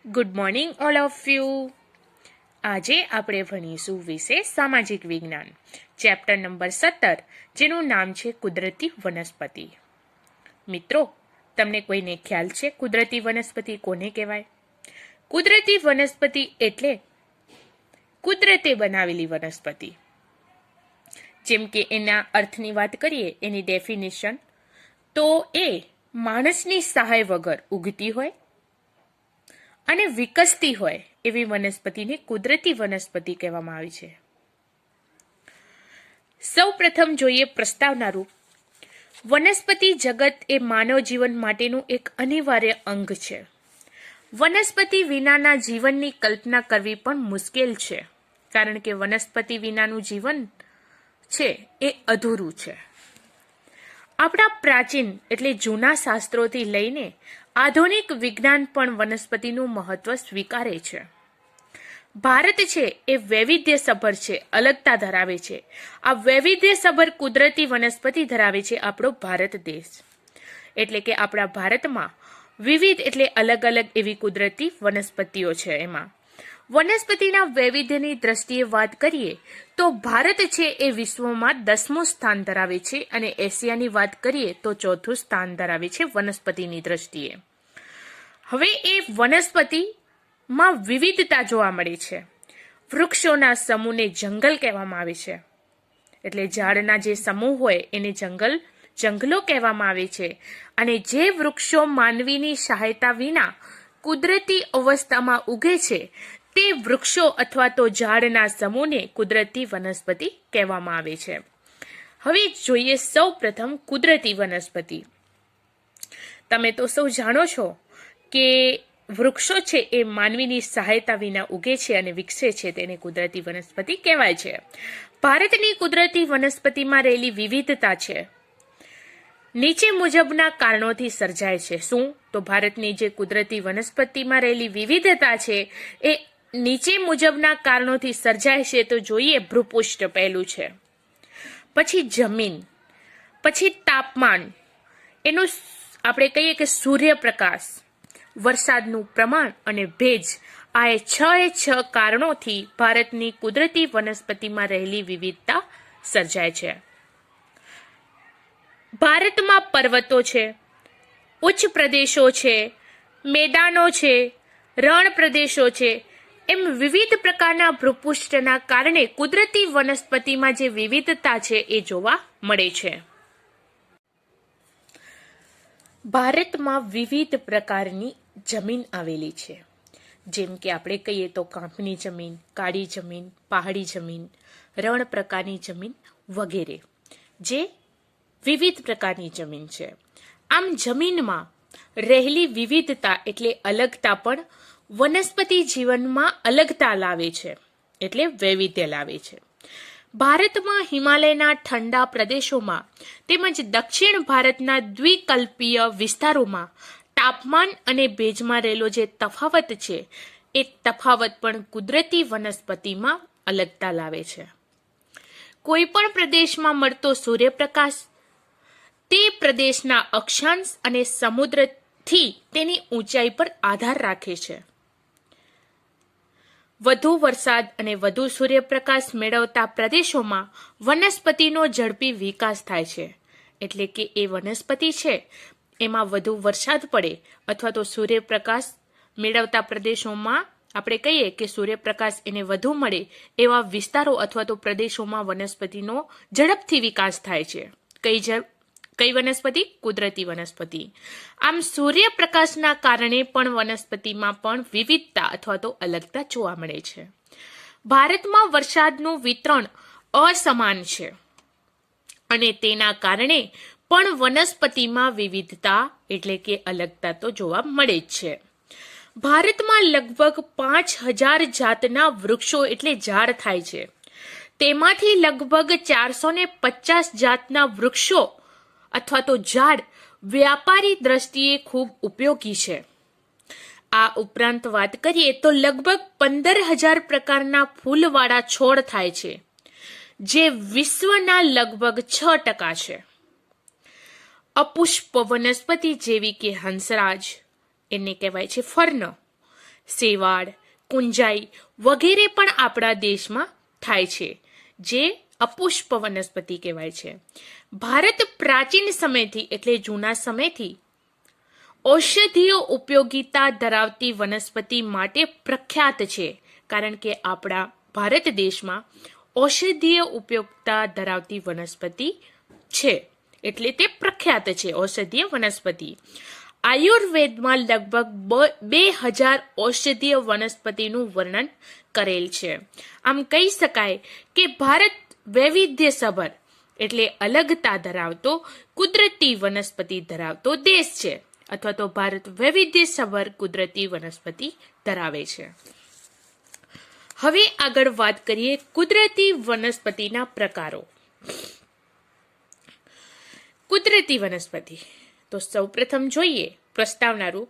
Good morning all of you. આજે આપણે ભણીશું વિશે સામાજિક વિજ્ઞાન ચેપ્ટર નંબર 17 જેનું નામ છે કુદરતી વનસ્પતિ. મિત્રો, તમને કોઈને ખ્યાલ છે કુદરતી વનસ્પતિ કોને કહેવાય? કુદરતી વનસ્પતિ એટલે કુદરતે બનાવેલી વનસ્પતિ. જેમ કે એના અર્થની વાત કરીએ, એની ડેફિનેશન, તો એ માણસની સહાય વગર ઉગતી હોય અને વિકસતી હોય એવી વનસ્પતિને કુદરતી વનસ્પતિ કહેવામાં આવી છે. સૌ પ્રથમ જોઈએ પ્રસ્તાવના રૂપ. વનસ્પતિ જગત એ માનવ જીવન માટેનું એક અનિવાર્ય અંગ છે. વનસ્પતિ વિનાના જીવનની કલ્પના કરવી પણ મુશ્કેલ છે, કારણ કે વનસ્પતિ વિનાનું જીવન છે એ અધૂરું છે. આપણા પ્રાચીન એટલે જૂના શાસ્ત્રોથી લઈને આધુનિક વિજ્ઞાન પણ વનસ્પતિનું મહત્વ સ્વીકારે છે. ભારત છે એ વૈવિધ્યસભર છે, અલગતા ધરાવે છે. આ વૈવિધ્યસભર કુદરતી વનસ્પતિ ધરાવે છે આપણો ભારત દેશ. એટલે કે આપણા ભારતમાં વિવિધ એટલે અલગ અલગ એવી કુદરતી વનસ્પતિઓ છે. એમાં વનસ્પતિના વૈવિધ્યની દ્રષ્ટિએ વાત કરીએ તો ભારત છે એ વિશ્વમાં 10મું સ્થાન ધરાવે છે અને એશિયાની વાત કરીએ તો 4થું સ્થાન ધરાવે છે વનસ્પતિની દ્રષ્ટિએ. હવે એ વનસ્પતિમાં વિવિધતા જોવા મળે છે. વૃક્ષોના સમૂહને જંગલ કહેવામાં આવે છે. એટલે ઝાડના જે સમૂહ હોય એને જંગલો કહેવામાં આવે છે. અને જે વૃક્ષો માનવીની સહાયતા વિના કુદરતી અવસ્થામાં ઉગે છે તે વૃક્ષો અથવા તો ઝાડના સમૂહને કુદરતી વનસ્પતિ કહેવામાં આવે છે. હવે જોઈએ સૌ પ્રથમ કુદરતી વનસ્પતિ. તમે તો સૌ જાણો છો કે વૃક્ષો છે એ માનવીની સહાયતા વિના ઉગે છે અને વિકસે છે, તેને કુદરતી વનસ્પતિ કહેવાય છે. ભારતની કુદરતી વનસ્પતિમાં રહેલી વિવિધતા છે નીચે મુજબના કારણોથી સર્જાય છે. શું? તો ભારતની જે કુદરતી વનસ્પતિમાં રહેલી વિવિધતા છે એ નીચે મુજબના કારણોથી સર્જાય છે. તો જોઈએ ભૂપૃષ્ઠ પહેલું છે, પછી જમીન, પછી તાપમાન, એનું આપણે કહીએ કે સૂર્યપ્રકાશ, વરસાદનું પ્રમાણ અને ભેજ. આ એ છ કારણોથી ભારતની કુદરતી વનસ્પતિમાં રહેલી વિવિધતા સર્જાય છે. ભારતમાં પર્વતો છે, ઉચ્ચ પ્રદેશો છે, મેદાનો છે, રણ પ્રદેશો છે, એમ વિવિધ પ્રકારના ભૂપૃષ્ઠના કારણે કુદરતી વનસ્પતિમાં જે વિવિધતા છે એ જોવા મળે છે. ભારતમાં વિવિધ પ્રકારની જમીન આવેલી છે. જેમ કે આપણે કહીએ તો કાંપની જમીન, કાળી જમીન, પહાડી જમીન, રણ પ્રકારની જમીન વગેરે, જે વિવિધ પ્રકારની જમીન છે. આમ જમીનમાં રહેલી વિવિધતા એટલે અલગતા પણ વનસ્પતિ જીવનમાં અલગતા લાવે છે, એટલે વૈવિધ્ય લાવે છે. ભારતમાં હિમાલયના ઠંડા પ્રદેશોમાં તેમજ દક્ષિણ ભારતના દ્વિકલ્પીય વિસ્તારોમાં તાપમાન અને ભેજમાં રહેલો જે તફાવત છે એ તફાવત પણ કુદરતી વનસ્પતિમાં અલગતા લાવે છે. કોઈ પણ પ્રદેશમાં મળતો સૂર્યપ્રકાશ તે પ્રદેશના અક્ષાંશ અને સમુદ્રથી તેની ઊંચાઈ પર આધાર રાખે છે. વધુ વરસાદ અને વધુ સૂર્યપ્રકાશ મેળવતા પ્રદેશોમાં વનસ્પતિનો ઝડપી વિકાસ થાય છે. એટલે કે એ વનસ્પતિ છે એમાં વધુ વરસાદ પડે અથવા તો સૂર્યપ્રકાશ મેળવતા પ્રદેશોમાં આપણે કહીએ કે સૂર્યપ્રકાશ એને વધુ મળે એવા વિસ્તારો અથવા તો પ્રદેશોમાં વનસ્પતિનો ઝડપથી વિકાસ થાય છે. કઈ વનસ્પતિ? કુદરતી વનસ્પતિ. આમ સૂર્યપ્રકાશના કારણે પણ વનસ્પતિમાં પણ વિવિધતા અથવા તો અલગતા જોવા મળે છે. ભારતમાં વરસાદનું વિતરણ અસમાન છે અને તેના કારણે પણ વનસ્પતિમાં વિવિધતા એટલે કે અલગતા તો જોવા મળે જ છે. ભારતમાં લગભગ 5000 જાતના વૃક્ષો એટલે ઝાડ થાય છે. તેમાંથી લગભગ 450 જાતના વૃક્ષો અથવા તો ઝાડ વ્યાપારી દ્રષ્ટિએ ખૂબ ઉપયોગી છે. આ ઉપરાંત વાત કરીએ તો લગભગ 15000 પ્રકારના ફૂલવાળા છોડ થાય છે, જે વિશ્વના લગભગ 6% છે. અપુષ્પ વનસ્પતિ જેવી કે હંસરાજ, એને કહેવાય છે ફર્ન, શેવાળ, કુંજાઈ વગેરે પણ આપણા દેશમાં થાય છે, જે અપુષ્પ વનસ્પતિ કહેવાય છે. ભારત પ્રાચીન સમયથી એટલે જૂના સમયથી ઔષધીય ઉપયોગિતા ધરાવતી વનસ્પતિ માટે પ્રખ્યાત છે, કારણ કે આપણા ભારત દેશમાં ઔષધીય ઉપયોગિતા ધરાવતી વનસ્પતિ છે, એટલે તે પ્રખ્યાત છે ઔષધીય વનસ્પતિ. આયુર્વેદમાં લગભગ 2000 ઔષધીય વનસ્પતિનું વર્ણન કરેલ છે. આમ કહી શકાય કે ભારત વૈવિધ્યસભર એટલે અલગતા ધરાવતો કુદરતી વનસ્પતિ ધરાવતો દેશ છે, અથવા તો ભારત વૈવિધ્યસભર કુદરતી વનસ્પતિ ધરાવે છે. હવે આગળ વાત કરીએ કુદરતી વનસ્પતિના પ્રકારો. કુદરતી વનસ્પતિ તો સૌપ્રથમ જોઈએ પ્રસ્તાવના રૂપ.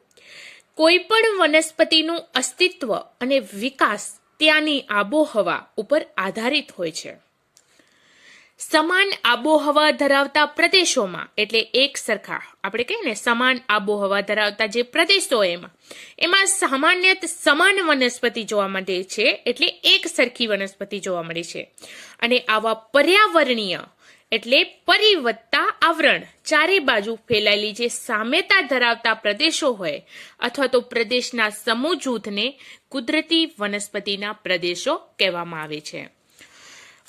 કોઈ પણ વનસ્પતિનું અસ્તિત્વ અને વિકાસ ત્યાંની આબોહવા ઉપર આધારિત હોય છે. સમાન આબોહવા ધરાવતા પ્રદેશોમાં એટલે એક સરખા આપણે કહીએ ને સમાન આબોહવા ધરાવતા જે પ્રદેશો એમાં સામાન્યત સમાન વનસ્પતિ જોવા મળે છે, એટલે એક સરખી વનસ્પતિ જોવા મળે છે. અને આવા પર્યાવરણીય એટલે પરિવત્તા આવરણ ચારે બાજુ ફેલાયેલી જે સામ્યતા ધરાવતા પ્રદેશો હોય અથવા તો પ્રદેશના સમૂહ જૂથને કુદરતી વનસ્પતિના પ્રદેશો કહેવામાં આવે છે.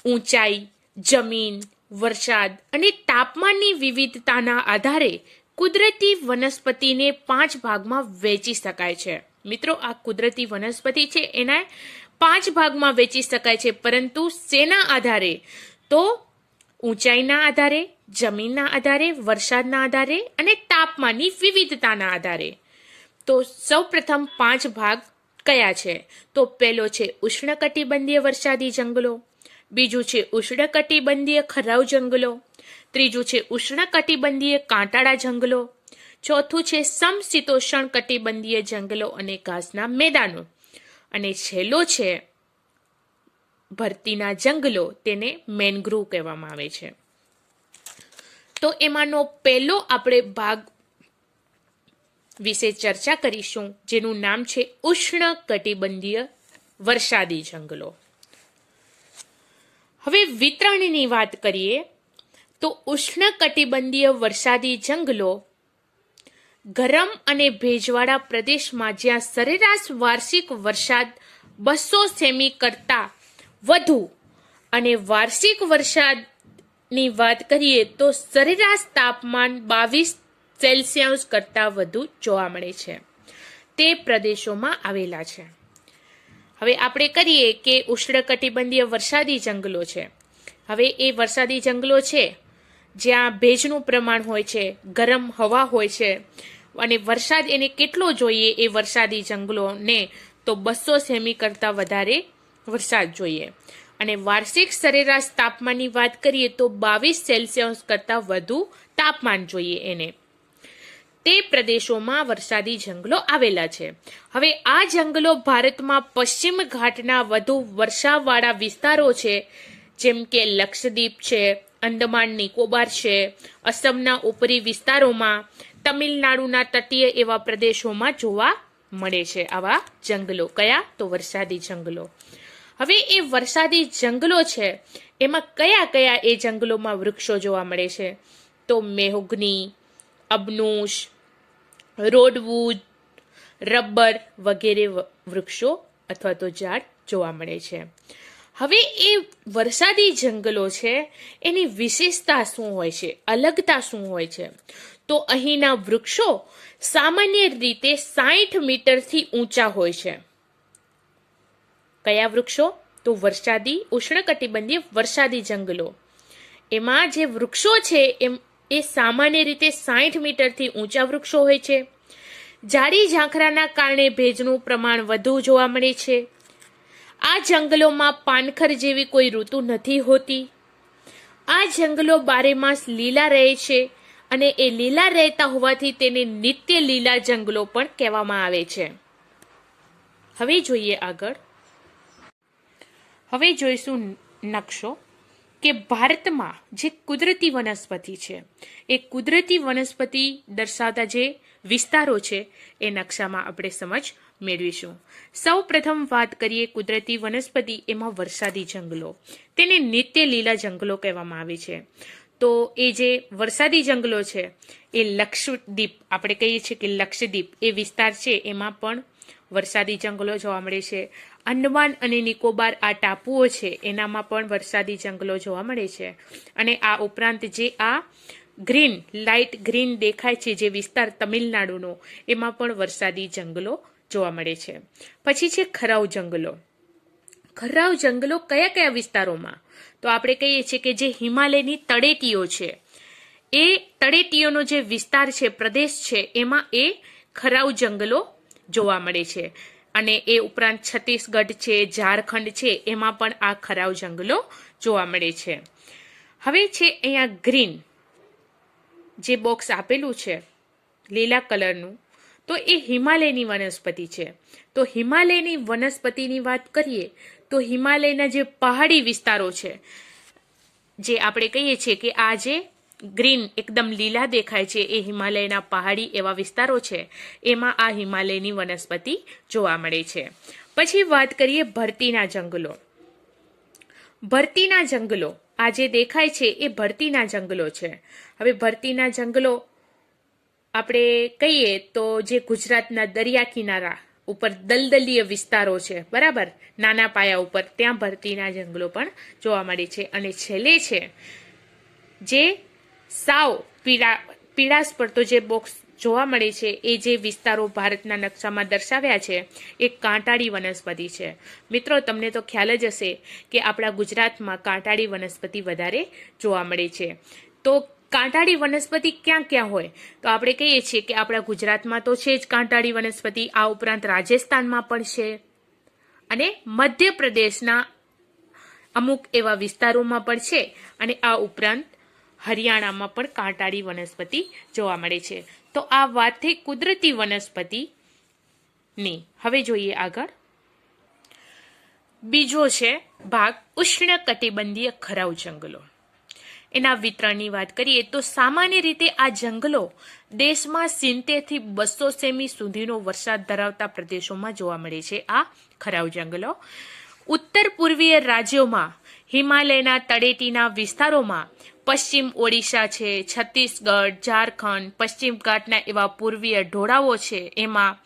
ઊંચાઈ, જમીન, વરસાદ અને તાપમાનની વિવિધતાના આધારે કુદરતી વનસ્પતિને 5 ભાગમાં વહેંચી શકાય છે. મિત્રો, આ કુદરતી વનસ્પતિ છે એના 5 ભાગમાં વહેંચી શકાય છે, પરંતુ શેના આધારે? તો ઊંચાઈના આધારે, જમીનના આધારે, વરસાદના આધારે અને તાપમાનની વિવિધતાના આધારે. તો સૌપ્રથમ 5 ભાગ કયા છે? તો પહેલો છે ઉષ્ણકટિબંધીય વરસાદી જંગલો, બીજું છે ઉષ્ણકટિબંધીય ખરાઉ જંગલો, ત્રીજું છે ઉષ્ણકટિબંધીય કાંટાળા જંગલો, ચોથું છે સમશીતોષ્ણ કટિબંધીય જંગલો અને ઘાસના મેદાનો, અને છેલ્લો છે ભરતીના જંગલો, તેને મેનગ્રુવ કહેવામાં આવે છે. તો એમાંનો પહેલો આપણે ભાગ વિશે ચર્ચા કરીશું, જેનું નામ છે ઉષ્ણકટિબંધીય વરસાદી જંગલો. હવે વિતરણની વાત કરીએ તો ઉષ્ણકટિબંધીય વરસાદી જંગલો ગરમ અને ભેજવાળા પ્રદેશમાં જ્યાં સરેરાશ વાર્ષિક વરસાદ 200 સેમી કરતાં વધુ અને વાર્ષિક વરસાદની વાત કરીએ તો સરેરાશ તાપમાન 22 સેલ્સિયસ કરતાં વધુ જોવા મળે છે, તે પ્રદેશોમાં આવેલા છે. હવે આપણે કરીએ કે ઉષ્ણકટિબંધીય વરસાદી જંગલો છે. હવે એ વરસાદી જંગલો છે જ્યાં ભેજનું પ્રમાણ હોય છે, ગરમ હવા હોય છે, અને વરસાદ એને કેટલો જોઈએ એ વરસાદી જંગલોને તો 200 સેમી કરતાં વધારે વરસાદ જોઈએ. અને વાર્ષિક સરેરાશ તાપમાનની વાત કરીએ તો 22 સેલ્સિયસ કરતાં વધુ તાપમાન જોઈએ એને. તે પ્રદેશોમાં વરસાદી જંગલો આવેલા છે. હવે આ જંગલો ભારતમાં પશ્ચિમ ઘાટના વધુ વર્ષાવાળા વિસ્તારો છે, જેમ કે લક્ષદ્વીપ છે, અંદમાન નિકોબાર છે, અસમના ઉપરી વિસ્તારોમાં, તમિલનાડુના તટીય એવા પ્રદેશોમાં જોવા મળે છે આવા જંગલો. કયા? તો વરસાદી જંગલો. હવે એ વરસાદી જંગલો છે એમાં કયા કયા એ જંગલોમાં વૃક્ષો જોવા મળે છે? તો મેહોગની, અબનુશ, રોડવુડ, રબર વગેરે વૃક્ષો અથવા તો ઝાડ જોવા મળે છે. હવે એ વરસાદી જંગલો છે એની વિશેષતા શું હોય છે, અલગતા શું હોય છે? તો અહીંના વૃક્ષો સામાન્ય રીતે 60 મીટરથી ઊંચા હોય છે. કયા વૃક્ષો? તો વરસાદી ઉષ્ણકટિબંધીય વરસાદી જંગલો. એમાં જે વૃક્ષો છે એ સામાન્ય રીતે 60 મીટરથી ઊંચા વૃક્ષો હોય છે. ઝાડી ઝાંખરાના કારણે ભેજનું પ્રમાણ વધુ જોવા મળે છે. આ જંગલોમાં પાનખર જેવી કોઈ ઋતુ નથી હોતી. આ જંગલો બારેમાસ લીલા રહે છે અને એ લીલા રહેતા હોવાથી તેને નિત્ય લીલા જંગલો પણ કહેવામાં આવે છે. હવે જોઈએ આગળ. હવે જોઈશું નકશો કે ભારતમાં જે કુદરતી વનસ્પતિ છે એ કુદરતી વનસ્પતિ દર્શાવતા જે વિસ્તારો છે એ નકશામાં આપણે સમજ મેળવીશું. સૌ પ્રથમ વાત કરીએ કુદરતી વનસ્પતિ, એમાં વરસાદી જંગલો. તેને નિત્ય લીલા જંગલો કહેવામાં આવે છે. તો એ જે વરસાદી જંગલો છે એ લક્ષદ્વીપ, આપણે કહીએ છીએ કે લક્ષદ્વીપ એ વિસ્તાર છે, એમાં પણ વરસાદી જંગલો જોવા મળે છે. અંડમાન અને નિકોબાર આ ટાપુઓ છે એનામાં પણ વરસાદી જંગલો જોવા મળે છે. અને આ ઉપરાંત જે આ ગ્રીન, લાઇટ ગ્રીન દેખાય છે જે વિસ્તાર તમિલનાડુનો, એમાં પણ વરસાદી જંગલો જોવા મળે છે. પછી છે ખરાઉ જંગલો. ખરાઉ જંગલો કયા કયા વિસ્તારોમાં? તો આપણે કહીએ છીએ કે જે હિમાલયની તળેટીઓ છે, એ તળેટીઓનો જે વિસ્તાર છે, પ્રદેશ છે, એમાં એ ખરાઉ જંગલો જોવા મળે છે. અને એ ઉપરાંત છત્તીસગઢ છે, ઝારખંડ છે, એમાં પણ આ ખરાઉ જંગલો જોવા મળે છે. હવે છે અહીંયા ગ્રીન જે બોક્સ આપેલું છે લીલા કલરનું, તો એ હિમાલયની વનસ્પતિ છે. તો હિમાલયની વનસ્પતિની વાત કરીએ તો હિમાલયના જે પહાડી વિસ્તારો છે, જે આપણે કહીએ છીએ કે આ જે ગ્રીન એકદમ લીલા દેખાય છે, એ હિમાલયના પહાડી એવા વિસ્તારો છે, એમાં આ હિમાલયની વનસ્પતિ જોવા મળે છે. પછી વાત કરીએ ભરતીના જંગલો. ભરતીના જંગલો આ જે દેખાય છે એ ભરતીના જંગલો છે. હવે ભરતીના જંગલો આપણે કહીએ તો જે ગુજરાતના દરિયા કિનારા ઉપર દલદલીય વિસ્તારો છે, બરાબર, નાના પાયા ઉપર, ત્યાં ભરતીના જંગલો પણ જોવા મળે છે. અને છેલ્લે છે જે સાવ પીળાશ પડતો જે બોક્સ જોવા મળે છે, એ જે વિસ્તારો ભારતના નકશામાં દર્શાવ્યા છે એ કાંટાળી વનસ્પતિ છે. મિત્રો, તમને તો ખ્યાલ જ હશે કે આપણા ગુજરાતમાં કાંટાળી વનસ્પતિ વધારે જોવા મળે છે. તો કાંટાળી વનસ્પતિ ક્યાં ક્યાં હોય? તો આપણે કહીએ છીએ કે આપણા ગુજરાતમાં તો છે જ કાંટાળી વનસ્પતિ, આ ઉપરાંત રાજસ્થાનમાં પણ છે, અને મધ્યપ્રદેશના અમુક એવા વિસ્તારોમાં પણ છે, અને આ ઉપરાંત હરિયાણામાં પણ કાંટાળી વનસ્પતિ જોવા મળે છે. તો આ વાત થઈ કુદરતી વનસ્પતિની. હવે જોઈએ આગળ. બીજો છે ભાગ ઉષ્ણકટિબંધીય ખરાઉ જંગલો. એના વિતરણની વાત કરીએ તો સામાન્ય રીતે આ જંગલો દેશમાં 70 થી 200 સેમી સુધીનો વરસાદ ધરાવતા પ્રદેશોમાં જોવા મળે છે. આ ખરાઉ જંગલો ઉત્તર પૂર્વીય રાજ્યોમાં, હિમાલયના તળેટીના વિસ્તારોમાં, પશ્ચિમ ઓડિશા છે, છત્તીસગઢ, ઝારખંડ, પશ્ચિમ ઘાટના એવા પૂર્વીય ઢોળાવો છે, એમાં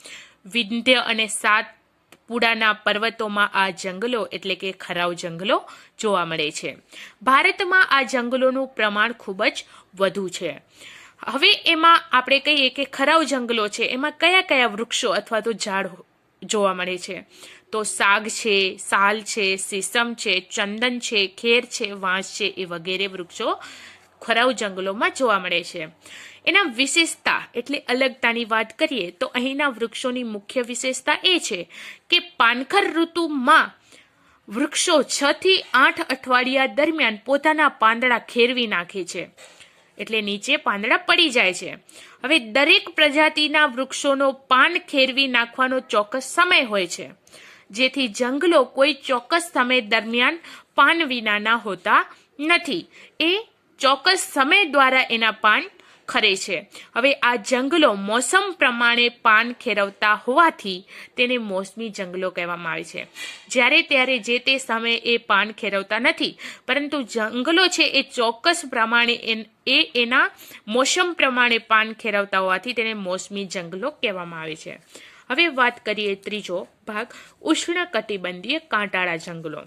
વિંધ્ય અને સાતપુડાના પર્વતોમાં આ જંગલો એટલે કે ખરાઉ જંગલો જોવા મળે છે. ભારતમાં આ જંગલોનું પ્રમાણ ખૂબ જ વધુ છે. હવે એમાં આપણે કહીએ કે ખરાઉ જંગલો છે, એમાં કયા કયા વૃક્ષો અથવા તો ઝાડ જોવા મળે છે? તો સાગ છે, સાલ છે, સીસમ છે, ચંદન છે, ખેર છે, વાંસ છે, એ વગેરે વૃક્ષો ખરાઉ જંગલોમાં જોવા મળે છે. એના વિશેષતા એટલે અલગતાની વાત કરીએ તો અહીંના વૃક્ષોની મુખ્ય વિશેષતા એ છે કે પાનખર ઋતુમાં વૃક્ષો 6 થી 8 અઠવાડિયા દરમિયાન પોતાના પાંદડા ખેરવી નાખે છે, એટલે નીચે પાંદડા પડી જાય છે. હવે દરેક પ્રજાતિના વૃક્ષોનો પાન ખેરવી નાખવાનો ચોક્કસ સમય હોય છે, જેથી જંગલો કોઈ ચોક્કસ સમય દરમિયાન પાન વિનાના હોતા નથી. એ ચોક્કસ સમય દ્વારા એના પાન ખરે છે. હવે આ જંગલો મોસમ પ્રમાણે પાન ખેરવતા હોવાથી તેને મોસમી જંગલો કહેવામાં આવે છે. જ્યારે ત્યારે જે તે સમયે એ પાન ખેરવતા નથી, પરંતુ જંગલો છે એ ચોક્કસ પ્રમાણે એના મોસમ પ્રમાણે પાન ખેરવતા હોવાથી તેને મોસમી જંગલો કહેવામાં આવે છે. હવે વાત કરીએ ત્રીજો ભાગ ઉષ્ણકટિબંધીય કાંટાળા જંગલો.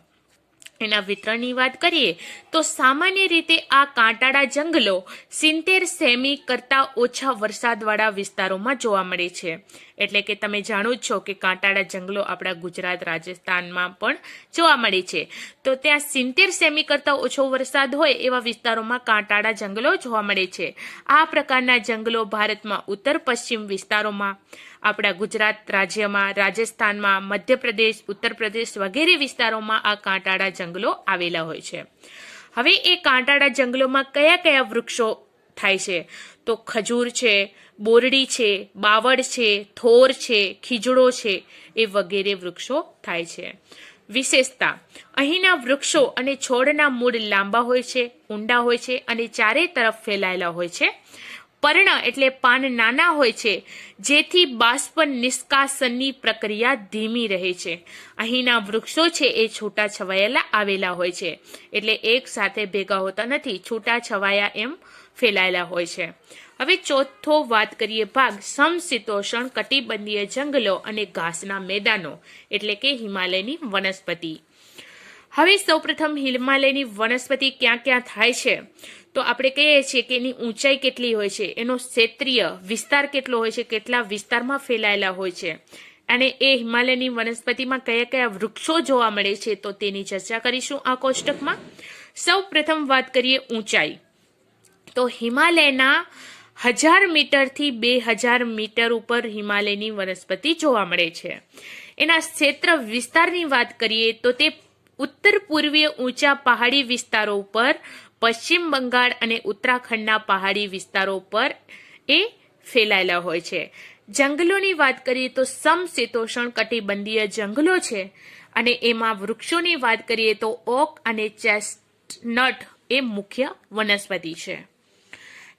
એના વિતરણની વાત કરીએ તો સામાન્ય રીતે આ કાંટાળા જંગલો 70 સેમી કરતાં ઓછા વરસાદવાળા વિસ્તારોમાં જોવા મળે છે. એટલે કે તમે જાણો જ છો કે કાંટાળા જંગલો આપણા ગુજરાત, રાજસ્થાનમાં પણ જોવા મળે છે. તો ત્યાં 70 સેમી કરતાં ઓછો વરસાદ હોય એવા વિસ્તારોમાં કાંટાળા જંગલો જોવા મળે છે. આ પ્રકારના જંગલો ભારતમાં ઉત્તર પશ્ચિમ વિસ્તારોમાં, આપણા ગુજરાત રાજ્યમાં, રાજસ્થાનમાં, મધ્યપ્રદેશ, ઉત્તર પ્રદેશ વગેરે વિસ્તારોમાં આ કાંટાળા જંગલો આવેલા હોય છે. હવે એ કાંટાળા જંગલોમાં કયા કયા વૃક્ષો થાય છે? તો ખજૂર છે, બોરડી છે, બાવળ છે, થોર છે, ખીજડો છે, એ વગેરે વૃક્ષો થાય છે. વિશેષતા: અહીંના વૃક્ષો અને છોડના મૂળ લાંબા હોય છે, ઊંડા હોય છે અને ચારે તરફ ફેલાયેલા હોય છે. પર્ણ એટલે પાન નાના હોય છે, જેથી બાષ્પ નિષ્કાસનની પ્રક્રિયા ધીમી રહે છે. અહીંના વૃક્ષો છે એ છૂટા છવાયેલા આવેલા હોય છે, એટલે એક સાથે ભેગા હોતા નથી, છૂટા છવાયા એમ ફેલાયેલા હોય છે. હવે ચોથો વાત કરીએ ભાગ સમશીતોષણ કટિબંધીય જંગલો અને ઘાસના મેદાનો એટલે કે હિમાલયની વનસ્પતિ. હવે સૌપ્રથમ હિમાલયની વનસ્પતિ ક્યાં ક્યાં થાય છે તો આપણે કહીએ છીએ કે એની ઊંચાઈ કેટલી હોય છે, એનો ક્ષેત્રીય વિસ્તાર કેટલો હોય છે, કેટલા વિસ્તારમાં ફેલાયેલા હોય છે, અને એ હિમાલયની વનસ્પતિમાં કયા કયા વૃક્ષો જોવા મળે છે તો તેની ચર્ચા કરીશું આ કોષ્ટકમાં. સૌ પ્રથમ વાત કરીએ ઊંચાઈ, તો હિમાલયના 1000 મીટરથી 2000 મીટર ઉપર હિમાલયની વનસ્પતિ જોવા મળે છે. એના ક્ષેત્ર વિસ્તારની વાત કરીએ તો તે ઉત્તર પૂર્વીય ઊંચા પહાડી વિસ્તારો ઉપર, પશ્ચિમ બંગાળ અને ઉત્તરાખંડના પહાડી વિસ્તારો પર એ ફેલાયેલા હોય છે. જંગલોની વાત કરીએ તો સમશીતોષણ કટિબંધીય જંગલો છે, અને એમાં વૃક્ષોની વાત કરીએ તો ઓક અને ચેસ્ટનટ એ મુખ્ય વનસ્પતિ છે.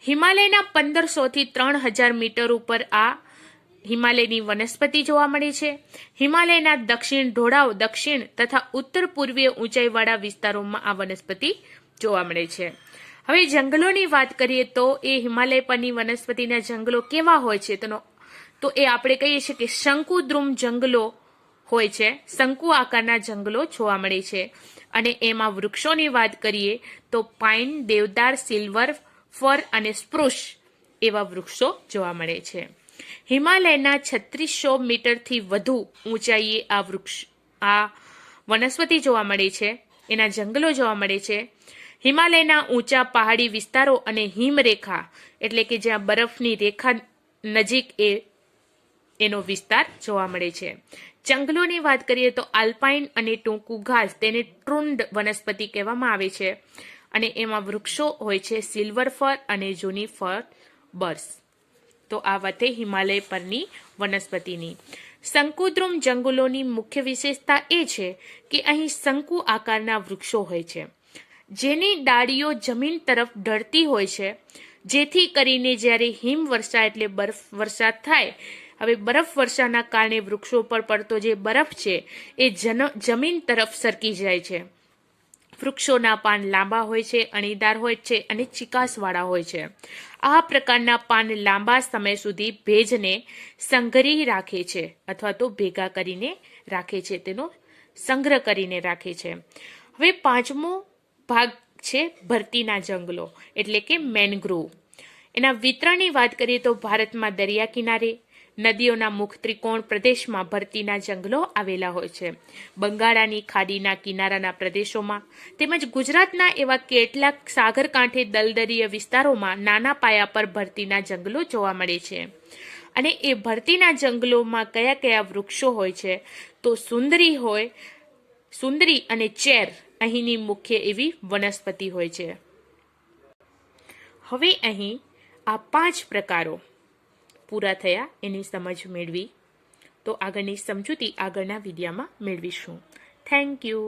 હિમાલયના 1500 થી 3000 મીટર ઉપર આ હિમાલયની વનસ્પતિ જોવા મળે છે. હિમાલયના દક્ષિણ ઢોળાવ, દક્ષિણ તથા ઉત્તર પૂર્વીય ઊંચાઈવાળા વિસ્તારોમાં આ વનસ્પતિ જોવા મળે છે. હવે જંગલોની વાત કરીએ તો એ હિમાલય પરની વનસ્પતિના જંગલો કેવા હોય છે તો એ આપણે કહીએ છીએ કે શંકુદ્રુમ જંગલો હોય છે, શંકુ આકારના જંગલો જોવા મળે છે. અને એમાં વૃક્ષોની વાત કરીએ તો પાઇન, દેવદાર, સિલ્વર ફર અને સ્પ્રુસ એવા વૃક્ષો જોવા મળે છે. હિમાલયના 3600 મીટરથી વધુ ઊંચાઈએ આ વનસ્પતિ જોવા મળે છે, એના જંગલો જોવા મળે છે. હિમાલયના ઊંચા પહાડી વિસ્તારો અને હિમરેખા એટલે કે જ્યાં બરફની રેખા નજીક એનો વિસ્તાર જોવા મળે છે. જંગલોની વાત કરીએ તો આલ્પાઇન અને ટૂંકું ઘાસ તેને ટ્રુન્ડ વનસ્પતિ કહેવામાં આવે છે, અને એમાં વૃક્ષો હોય છે સિલ્વર ફર અને જુનિફર બર્સ. તો આ વાતે હિમાલય પરની વનસ્પતિની. શંકુદ્રુમ જંગલોની મુખ્ય વિશેષતા એ છે કે અહીં શંકુ આકારના વૃક્ષો હોય છે, જેની ડાળીઓ જમીન તરફ ઢળતી હોય છે, જેથી કરીને જ્યારે હિમવર્ષા એટલે બરફ વરસાદ થાય, હવે બરફ વર્ષાના કારણે વૃક્ષો પર પડતો જે બરફ છે એ જમીન તરફ સરકી જાય છે. વૃક્ષોના પાન લાંબા હોય છે, અણીદાર હોય છે અને ચિકાસવાળા હોય છે. આ પ્રકારના પાન લાંબા સમય સુધી ભેજને સંગ્રહી રાખે છે અથવા તો ભેગા કરીને રાખે છે, તેનો સંગ્રહ કરીને રાખે છે. હવે પાંચમો ભાગ છે ભરતીના જંગલો એટલે કે મેનગ્રોવ. એના વિતરણની વાત કરીએ તો ભારતમાં દરિયા કિનારે, નદીઓના મુખ ત્રિકોણ પ્રદેશમાં ભરતીના જંગલો આવેલા હોય છે. બંગાળાની ખાડીના કિનારાના પ્રદેશોમાં તેમજ ગુજરાતના એવા કેટલાક સાગર કાંઠે દલદરીય વિસ્તારોમાં નાના પાયા પર ભરતીના જંગલો જોવા મળે છે. અને એ ભરતીના જંગલોમાં કયા કયા વૃક્ષો હોય છે તો સુંદરી અને ચેર અહીંની મુખ્ય એવી વનસ્પતિ હોય છે. હવે અહીં આ 5 પ્રકારો પૂરા થયા, એની સમજ મેળવી. તો આગળની સમજૂતી આગળના વિડીયોમાં મેળવીશું. Thank you.